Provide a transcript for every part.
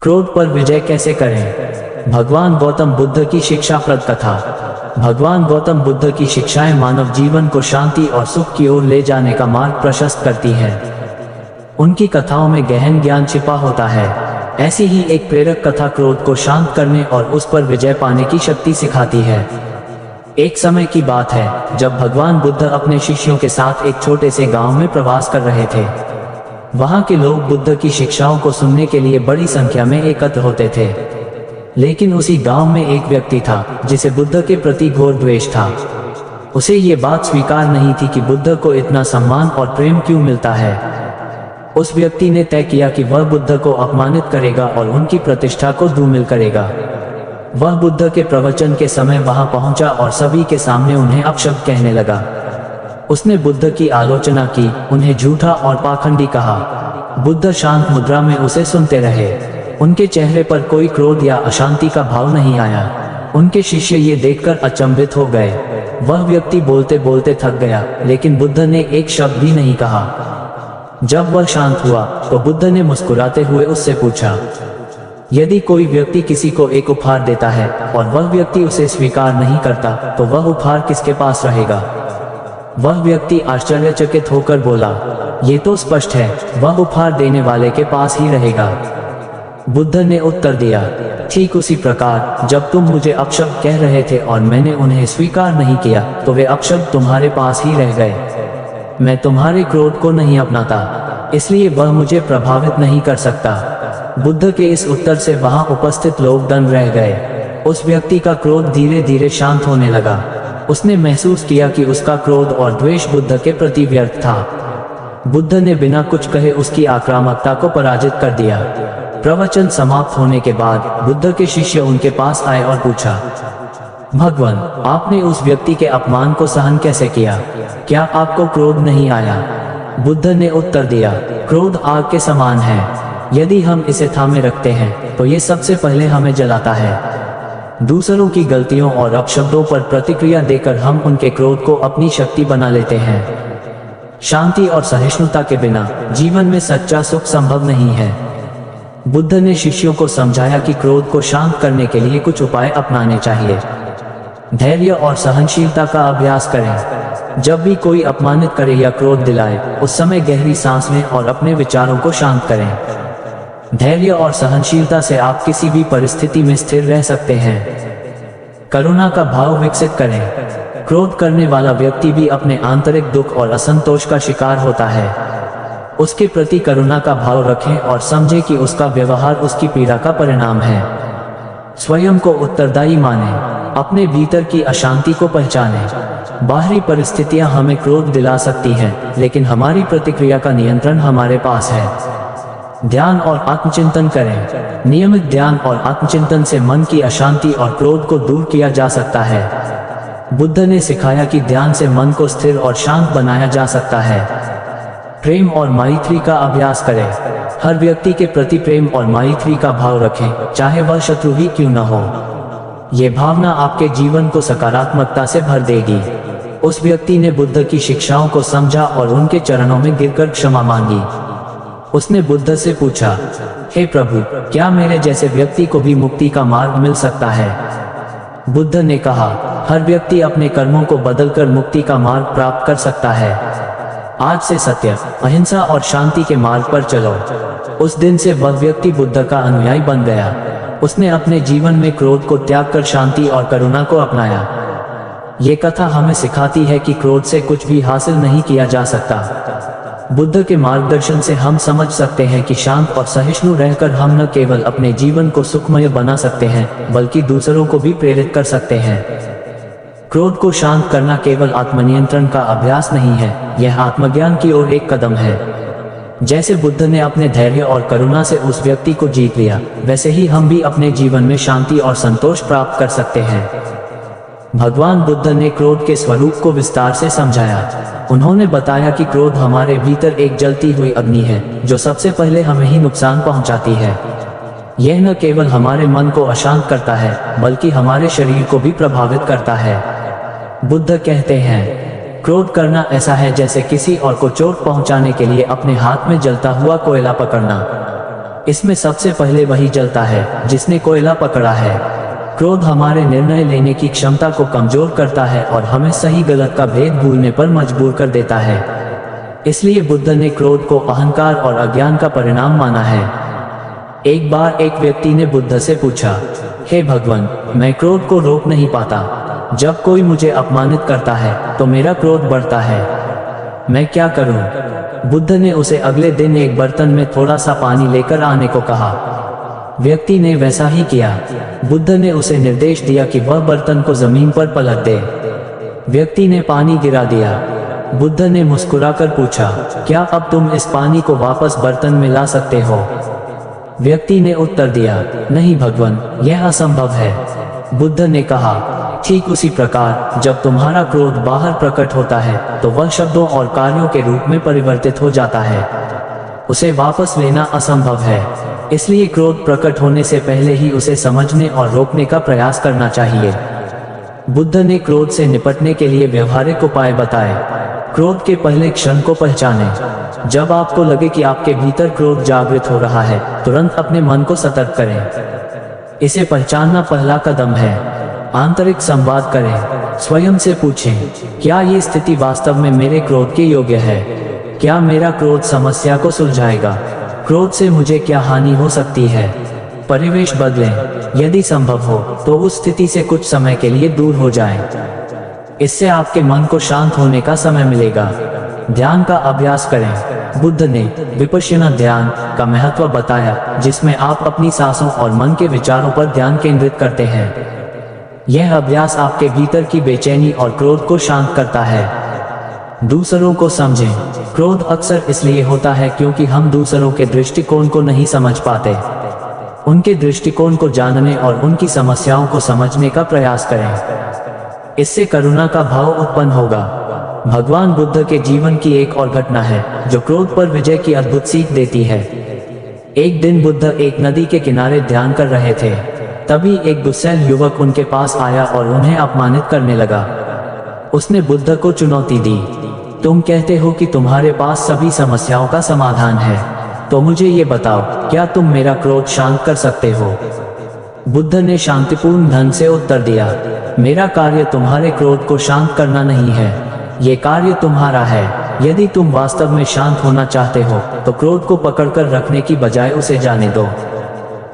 क्रोध पर विजय कैसे करें? भगवान गौतम बुद्ध की शिक्षाप्रद कथा। भगवान गौतम बुद्ध की शिक्षाएं मानव जीवन को शांति और सुख की ओर ले जाने का मार्ग प्रशस्त करती हैं। उनकी कथाओं में गहन ज्ञान छिपा होता है। ऐसी ही एक प्रेरक कथा क्रोध को शांत करने और उस पर विजय पाने की शक्ति सिखाती है। एक समय की बात है जब भगवान बुद्ध अपने शिष्यों के साथ एक छोटे से गांव में प्रवास कर रहे थे। वहां के लोग बुद्ध की शिक्षाओं को सुनने के लिए बड़ी संख्या में एकत्र होते थे। लेकिन उसी गांव में एक व्यक्ति था जिसे बुद्ध के प्रति घोर द्वेष था। उसे ये बात स्वीकार नहीं थी कि बुद्ध को इतना सम्मान और प्रेम क्यों मिलता है। उस व्यक्ति ने तय किया कि वह बुद्ध को अपमानित करेगा और उनकी प्रतिष्ठा को धूमिल करेगा। वह बुद्ध के प्रवचन के समय वहां पहुंचा और सभी के सामने उन्हें अपशब्द कहने लगा। उसने बुद्ध की आलोचना की, उन्हें झूठा और पाखंडी कहा। बुद्ध शांत मुद्रा में उसे सुनते रहे। उनके चेहरे पर कोई क्रोध या अशांति का भाव नहीं आया। उनके शिष्य ये देखकर अचंभित हो गए। वह व्यक्ति बोलते बोलते थक गया, लेकिन बुद्ध ने एक शब्द भी नहीं कहा। जब वह शांत हुआ तो बुद्ध ने मुस्कुराते हुए उससे पूछा, यदि कोई व्यक्ति किसी को एक उपहार देता है और वह व्यक्ति उसे स्वीकार नहीं करता तो वह उपहार किसके पास रहेगा? वह व्यक्ति आश्चर्यचकित होकर बोला, ये तो स्पष्ट है, वह उपहार देने वाले के पास ही रहेगा। बुद्ध ने उत्तर दिया, ठीक उसी प्रकार जब तुम मुझे अपशब्द कह रहे थे और मैंने उन्हें स्वीकार नहीं किया तो वे अपशब्द तुम्हारे पास ही रह गए। मैं तुम्हारे क्रोध को नहीं अपनाता, इसलिए वह मुझे प्रभावित नहीं कर सकता। बुद्ध के इस उत्तर से वहां उपस्थित लोग दंग रह गए। उस व्यक्ति का क्रोध धीरे धीरे शांत होने लगा। उसने महसूस किया कि उसका क्रोध और द्वेष बुद्ध के प्रति व्यर्थ था। बुद्ध ने बिना कुछ कहे उसकी आक्रामकता को पराजित कर दिया। प्रवचन समाप्त होने के बाद बुद्ध के शिष्य उनके पास आए और पूछा, भगवान, आपने उस व्यक्ति के अपमान को सहन कैसे किया? क्या आपको क्रोध नहीं आया? बुद्ध ने उत्तर दिया, क्रोध आग के समान है। यदि हम इसे थामे रखते हैं तो ये सबसे पहले हमें जलाता है। दूसरों की गलतियों और अपशब्दों पर प्रतिक्रिया देकर हम उनके क्रोध को अपनी शक्ति बना लेते हैं। शांति और सहिष्णुता के बिना जीवन में सच्चा सुख संभव नहीं है। बुद्ध ने शिष्यों को समझाया कि क्रोध को शांत करने के लिए कुछ उपाय अपनाने चाहिए। धैर्य और सहनशीलता का अभ्यास करें। जब भी कोई अपमानित करे या क्रोध दिलाए, उस समय गहरी सांस लें और अपने विचारों को शांत करें। धैर्य और सहनशीलता से आप किसी भी परिस्थिति में स्थिर रह सकते हैं। करुणा का भाव विकसित करें। क्रोध करने वाला व्यक्ति भी अपने आंतरिक दुख और असंतोष का शिकार होता है। उसके प्रति करुणा का भाव रखें और समझें कि उसका व्यवहार उसकी पीड़ा का परिणाम है। स्वयं को उत्तरदायी मानें। अपने भीतर की अशांति को पहचानें। बाहरी परिस्थितियां हमें क्रोध दिला सकती हैं, लेकिन हमारी प्रतिक्रिया का नियंत्रण हमारे पास है। ध्यान और आत्मचिंतन करें। नियमित ध्यान और आत्मचिंतन से मन की अशांति और क्रोध को दूर किया जा सकता है। बुद्ध ने सिखाया कि ध्यान से मन को स्थिर और शांत बनाया जा सकता है। प्रेम और मैत्री का अभ्यास करें। हर व्यक्ति के प्रति प्रेम और मैत्री का भाव रखें, चाहे वह शत्रु ही क्यों न हो। ये भावना आपके जीवन को सकारात्मकता से भर देगी। उस व्यक्ति ने बुद्ध की शिक्षाओं को समझा और उनके चरणों में गिरकर क्षमा मांगी। उसने बुद्ध से पूछा, हे प्रभु, क्या मेरे जैसे व्यक्ति को भी मुक्ति का मार्ग मिल सकता है? बुद्ध ने कहा, हर व्यक्ति अपने कर्मों को बदलकर मुक्ति का मार्ग प्राप्त कर सकता है। आज से सत्य, अहिंसा और शांति के मार्ग पर चलो। उस दिन से वह व्यक्ति बुद्ध का अनुयायी बन गया। उसने अपने जीवन में क्रोध को त्याग कर शांति और करुणा को अपनाया। ये कथा हमें सिखाती है कि क्रोध से कुछ भी हासिल नहीं किया जा सकता। बुद्ध के मार्गदर्शन से हम समझ सकते हैं कि शांत और सहिष्णु रहकर हम न केवल अपने जीवन को सुखमय बना सकते हैं, बल्कि दूसरों को भी प्रेरित कर सकते हैं। क्रोध को शांत करना केवल आत्मनियंत्रण का अभ्यास नहीं है, यह आत्मज्ञान की ओर एक कदम है। जैसे बुद्ध ने अपने धैर्य और करुणा से उस व्यक्ति को जीत लिया, वैसे ही हम भी अपने जीवन में शांति और संतोष प्राप्त कर सकते हैं। भगवान बुद्ध ने क्रोध के स्वरूप को विस्तार से समझाया। उन्होंने बताया कि क्रोध हमारे भीतर एक जलती हुई अग्नि है, जो सबसे पहले हमें ही नुकसान पहुंचाती है। यह न केवल हमारे मन को अशांत करता है, बल्कि हमारे शरीर को भी प्रभावित करता है। बुद्ध कहते हैं, क्रोध करना ऐसा है जैसे किसी और को चोट पहुंचाने के लिए अपने हाथ में जलता हुआ कोयला पकड़ना। इसमें सबसे पहले वही जलता है जिसने कोयला पकड़ा है। क्रोध हमारे निर्णय लेने की क्षमता को कमजोर करता है और हमें सही गलत का भेद भूलने पर मजबूर कर देता है। इसलिए बुद्ध ने क्रोध को अहंकार और अज्ञान का परिणाम माना है। एक बार एक व्यक्ति ने बुद्ध से पूछा, हे भगवान, मैं क्रोध को रोक नहीं पाता। जब कोई मुझे अपमानित करता है तो मेरा क्रोध बढ़ता है, मैं क्या करूं? बुद्ध ने उसे अगले दिन एक बर्तन में थोड़ा सा पानी लेकर आने को कहा। व्यक्ति ने वैसा ही किया। बुद्ध ने उसे निर्देश दिया कि वह बर्तन को जमीन पर पलट दे। व्यक्ति ने पानी गिरा दिया। बुद्ध ने मुस्कुराकर पूछा, क्या अब तुम इस पानी को वापस बर्तन में ला सकते हो? व्यक्ति ने उत्तर दिया, नहीं भगवान, यह असंभव है। बुद्ध ने कहा, ठीक उसी प्रकार जब तुम्हारा क्रोध बाहर प्रकट होता है तो वह शब्दों और कार्यों के रूप में परिवर्तित हो जाता है। उसे वापस लेना असंभव है। इसलिए क्रोध प्रकट होने से पहले ही उसे समझने और रोकने का प्रयास करना चाहिए। बुद्ध ने क्रोध से निपटने के लिए व्यवहारिक उपाय बताए। क्रोध के पहले क्षण को पहचानें। जब आपको लगे कि आपके भीतर क्रोध जागृत हो रहा है, तुरंत अपने मन को सतर्क करें। इसे पहचानना पहला कदम है। आंतरिक संवाद करें। स्वयं से पूछें, क्या ये स्थिति वास्तव में मेरे क्रोध के योग्य है? क्या मेरा क्रोध समस्या को सुलझाएगा? क्रोध से मुझे क्या हानि हो सकती है? परिवेश बदलें। यदि संभव हो तो उस स्थिति से कुछ समय के लिए दूर हो जाएं। इससे आपके मन को शांत होने का समय मिलेगा। ध्यान का अभ्यास करें। बुद्ध ने विपश्यना ध्यान का महत्व बताया, जिसमें आप अपनी सांसों और मन के विचारों पर ध्यान केंद्रित करते हैं। यह अभ्यास आपके भीतर की बेचैनी और क्रोध को शांत करता है। दूसरों को समझें। क्रोध अक्सर इसलिए होता है क्योंकि हम दूसरों के दृष्टिकोण को नहीं समझ पाते। उनके दृष्टिकोण को जानने और उनकी समस्याओं को समझने का प्रयास करें। इससे करुणा का भाव उत्पन्न होगा। भगवान बुद्ध के जीवन की एक और घटना है जो क्रोध पर विजय की अद्भुत सीख देती है। एक दिन बुद्ध एक नदी के किनारे ध्यान कर रहे थे। तभी एक गुस्सैल युवक उनके पास आया और उन्हें अपमानित करने लगा। उसने बुद्ध को चुनौती दी, तुम कहते हो कि तुम्हारे पास सभी समस्याओं का समाधान है, तो मुझे ये बताओ, क्या तुम मेरा क्रोध शांत कर सकते हो? बुद्ध ने शांतिपूर्ण ढंग से उत्तर दिया, मेरा कार्य तुम्हारे क्रोध को शांत करना नहीं है, ये कार्य तुम्हारा है। यदि तुम वास्तव में शांत होना चाहते हो तो क्रोध को पकड़कर रखने की बजाय उसे जाने दो।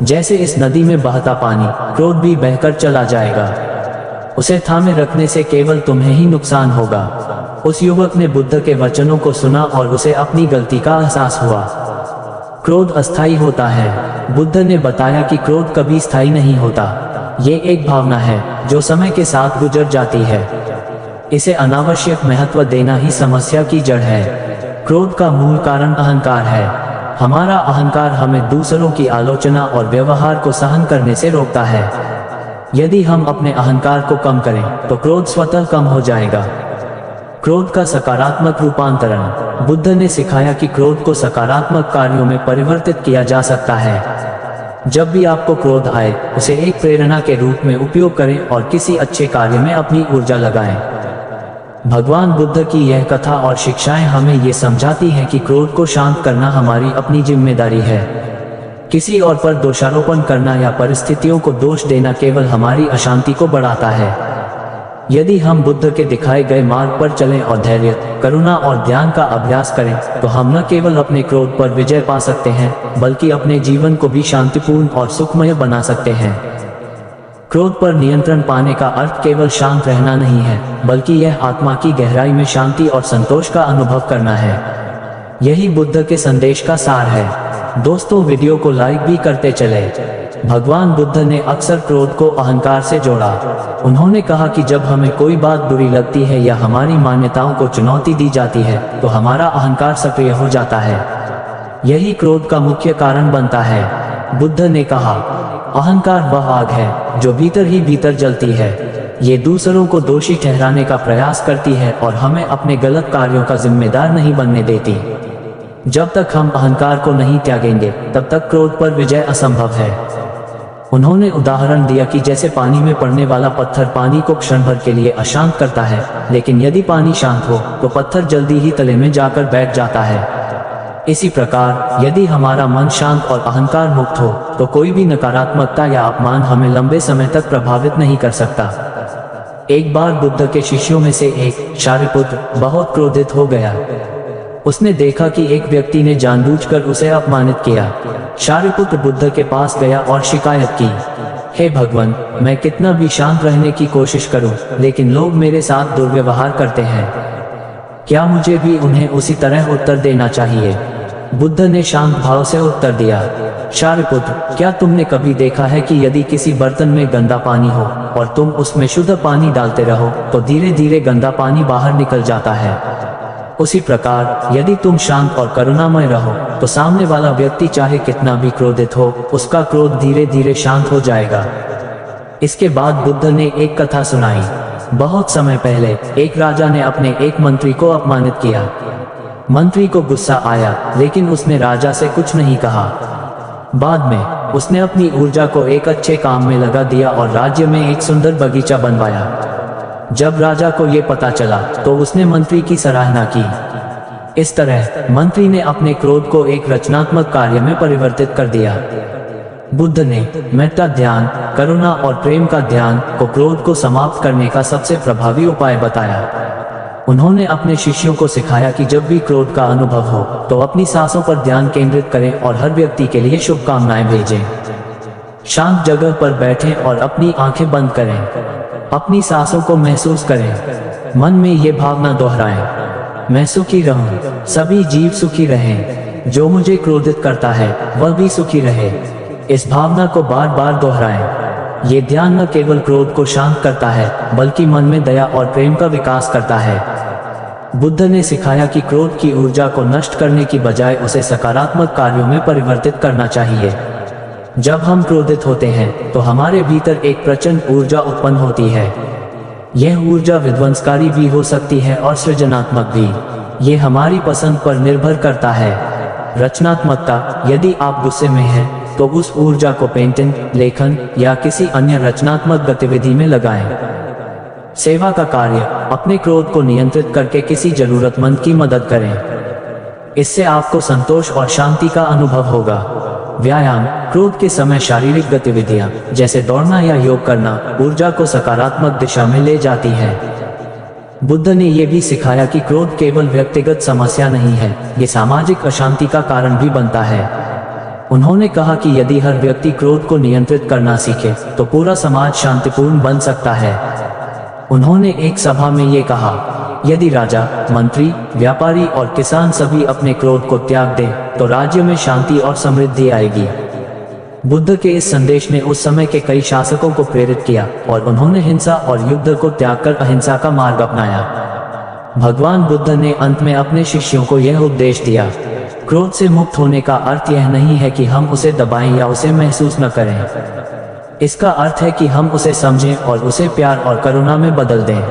जैसे इस नदी में बहता पानी, क्रोध भी बहकर चला जाएगा। उसे थामे रखने से केवल तुम्हें ही नुकसान होगा। उस युवक ने बुद्ध के वचनों को सुना और उसे अपनी गलती का एहसास हुआ। क्रोध अस्थायी होता है। बुद्ध ने बताया कि क्रोध कभी स्थायी नहीं होता। ये एक भावना है जो समय के साथ गुजर जाती है। इसे अनावश्यक महत्व देना ही समस्या की जड़ है। क्रोध का मूल कारण अहंकार है। हमारा अहंकार हमें दूसरों की आलोचना और व्यवहार को सहन करने से रोकता है। यदि हम अपने अहंकार को कम करें तो क्रोध स्वतः कम हो जाएगा। क्रोध का सकारात्मक रूपांतरण। बुद्ध ने सिखाया कि क्रोध को सकारात्मक कार्यों में परिवर्तित किया जा सकता है। जब भी आपको क्रोध आए, उसे एक प्रेरणा के रूप में उपयोग करें और किसी अच्छे कार्य में अपनी ऊर्जा लगाएं। भगवान बुद्ध की यह कथा और शिक्षाएं हमें ये समझाती हैं कि क्रोध को शांत करना हमारी अपनी जिम्मेदारी है। किसी और पर दोषारोपण करना या परिस्थितियों को दोष देना केवल हमारी अशांति को बढ़ाता है। यदि हम बुद्ध के दिखाए गए मार्ग पर चलें और धैर्य, करुणा और ध्यान का अभ्यास करें, तो हम न केवल अपने क्रोध पर विजय पा सकते हैं, बल्कि अपने जीवन को भी शांतिपूर्ण और सुखमय बना सकते हैं। क्रोध पर नियंत्रण पाने का अर्थ केवल शांत रहना नहीं है, बल्कि यह आत्मा की गहराई में शांति और संतोष का अनुभव करना है। यही बुद्ध के संदेश का सार है। दोस्तों, वीडियो को लाइक भी करते चले। भगवान बुद्ध ने अक्सर क्रोध को अहंकार से जोड़ा। उन्होंने कहा कि जब हमें कोई बात बुरी लगती है या हमारी मान्यताओं को चुनौती दी जाती है, तो हमारा अहंकार सक्रिय हो जाता है। यही क्रोध का मुख्य कारण बनता है। बुद्ध ने कहा, अहंकार वह आग है जो भीतर ही भीतर जलती है। ये दूसरों को दोषी ठहराने का प्रयास करती है और हमें अपने गलत कार्यों का जिम्मेदार नहीं बनने देती। जब तक हम अहंकार को नहीं त्यागेंगे, तब तक क्रोध पर विजय असंभव है। उन्होंने उदाहरण दिया कि जैसे पानी में पड़ने वाला पत्थर पानी को क्षण भर के लिए अशांत करता है, लेकिन यदि पानी शांत हो तो पत्थर जल्दी ही तले में जाकर बैठ जाता है। इसी प्रकार यदि हमारा मन शांत और अहंकार मुक्त हो तो कोई भी नकारात्मकता या अपमान हमें लंबे समय तक प्रभावित नहीं कर सकता। एक बार बुद्ध के शिष्यों में से एक शारिपुत्र बहुत क्रोधित हो गया। उसने देखा कि एक व्यक्ति ने जानबूझकर उसे अपमानित किया। शारिपुत्र बुद्ध के पास गया और शिकायत की, हे भगवान, मैं कितना भी शांत रहने की कोशिश करूं, लेकिन लोग मेरे साथ दुर्व्यवहार करते हैं। क्या मुझे भी उन्हें उसी तरह उत्तर देना चाहिए? बुद्ध ने शांत भाव से उत्तर दिया, शारिपुत्र, क्या तुमने कभी देखा है कि यदि किसी बर्तन में गंदा पानी हो और तुम उसमें शुद्ध पानी डालते रहो तो धीरे धीरे गंदा पानी बाहर निकल जाता है। उसी प्रकार यदि तुम शांत और करुणामय रहो तो सामने वाला व्यक्ति चाहे कितना भी क्रोधित हो, उसका क्रोध धीरे धीरे शांत हो जाएगा। इसके बाद बुद्ध ने एक कथा सुनाई। बहुत समय पहले एक राजा ने अपने एक मंत्री को अपमानित किया। मंत्री को गुस्सा आया, लेकिन उसने राजा से कुछ नहीं कहा। बाद में उसने अपनी ऊर्जा को एक अच्छे काम में लगा दिया और राज्य में एक सुंदर बगीचा बनवाया। जब राजा को ये पता चला तो उसने मंत्री की सराहना की। इस तरह मंत्री ने अपने क्रोध को एक रचनात्मक कार्य में परिवर्तित कर दिया। बुद्ध ने मेत्ता ध्यान, करुणा और प्रेम का ध्यान को क्रोध को समाप्त करने का सबसे प्रभावी उपाय बताया। उन्होंने अपने शिष्यों को सिखाया कि जब भी क्रोध का अनुभव हो तो अपनी सांसों पर ध्यान केंद्रित करें और हर व्यक्ति के लिए शुभकामनाएं भेजें। शांत जगह पर बैठें और अपनी आंखें बंद करें। अपनी सांसों को महसूस करें। मन में ये भावना दोहराएं, मैं सुखी रहूं, सभी जीव सुखी रहें, जो मुझे क्रोधित करता है वह भी सुखी रहे। इस भावना को बार बार दोहराएं। ये ध्यान न केवल क्रोध को शांत करता है बल्कि मन में दया और प्रेम का विकास करता है। बुद्ध ने सिखाया कि क्रोध की ऊर्जा को नष्ट करने की बजाय उसे सकारात्मक कार्यों में परिवर्तित करना चाहिए। जब हम क्रोधित होते हैं तो हमारे भीतर एक प्रचंड ऊर्जा उत्पन्न होती है। यह ऊर्जा विध्वंसकारी भी हो सकती है और सृजनात्मक भी। ये हमारी पसंद पर निर्भर करता है। रचनात्मकता, यदि आप गुस्से में हैं तो उस ऊर्जा को पेंटिंग, लेखन या किसी अन्य रचनात्मक गतिविधि में लगाएं। सेवा का कार्य, अपने क्रोध को नियंत्रित करके किसी जरूरतमंद की मदद करें। इससे आपको संतोष और शांति का अनुभव होगा। व्यायाम, क्रोध के समय शारीरिक गतिविधियां जैसे दौड़ना या योग करना ऊर्जा को सकारात्मक दिशा में ले जाती है। बुद्ध ने यह भी सिखाया कि क्रोध केवल व्यक्तिगत समस्या नहीं है, ये सामाजिक अशांति का कारण भी बनता है। उन्होंने कहा कि यदि हर व्यक्ति क्रोध को नियंत्रित करना सीखे तो पूरा समाज शांतिपूर्ण बन सकता है। उन्होंने एक सभा में ये कहा, यदि राजा, मंत्री, व्यापारी और किसान सभी अपने क्रोध को त्याग दें तो राज्य में शांति और समृद्धि आएगी। बुद्ध के इस संदेश ने उस समय के कई शासकों को प्रेरित किया और उन्होंने हिंसा और युद्ध को त्याग कर अहिंसा का मार्ग अपनाया। भगवान बुद्ध ने अंत में अपने शिष्यों को यह उपदेश दिया, क्रोध से मुक्त होने का अर्थ यह नहीं है कि हम उसे दबाएं या उसे महसूस न करें। इसका अर्थ है कि हम उसे समझें और उसे प्यार और करुणा में बदल दें।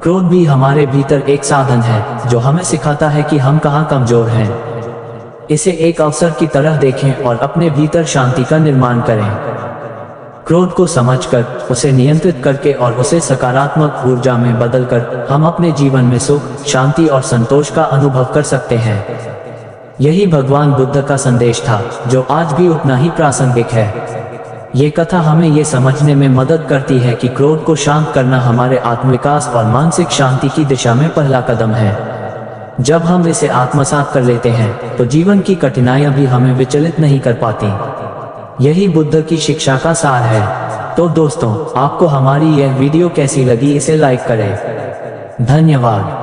क्रोध भी हमारे भीतर एक साधन है जो हमें सिखाता है कि हम कहाँ कमजोर हैं। इसे एक अवसर की तरह देखें और अपने भीतर शांति का निर्माण करें। क्रोध को समझकर, उसे नियंत्रित करके और उसे सकारात्मक ऊर्जा में बदलकर हम अपने जीवन में सुख, शांति और संतोष का अनुभव कर सकते हैं। यही भगवान बुद्ध का संदेश था जो आज भी उतना ही प्रासंगिक है। ये कथा हमें ये समझने में मदद करती है कि क्रोध को शांत करना हमारे आत्मविकास और मानसिक शांति की दिशा में पहला कदम है। जब हम इसे आत्मसात कर लेते हैं तो जीवन की कठिनाइयां भी हमें विचलित नहीं कर पाती। यही बुद्ध की शिक्षा का सार है। तो दोस्तों, आपको हमारी यह वीडियो कैसी लगी, इसे लाइक करें। धन्यवाद।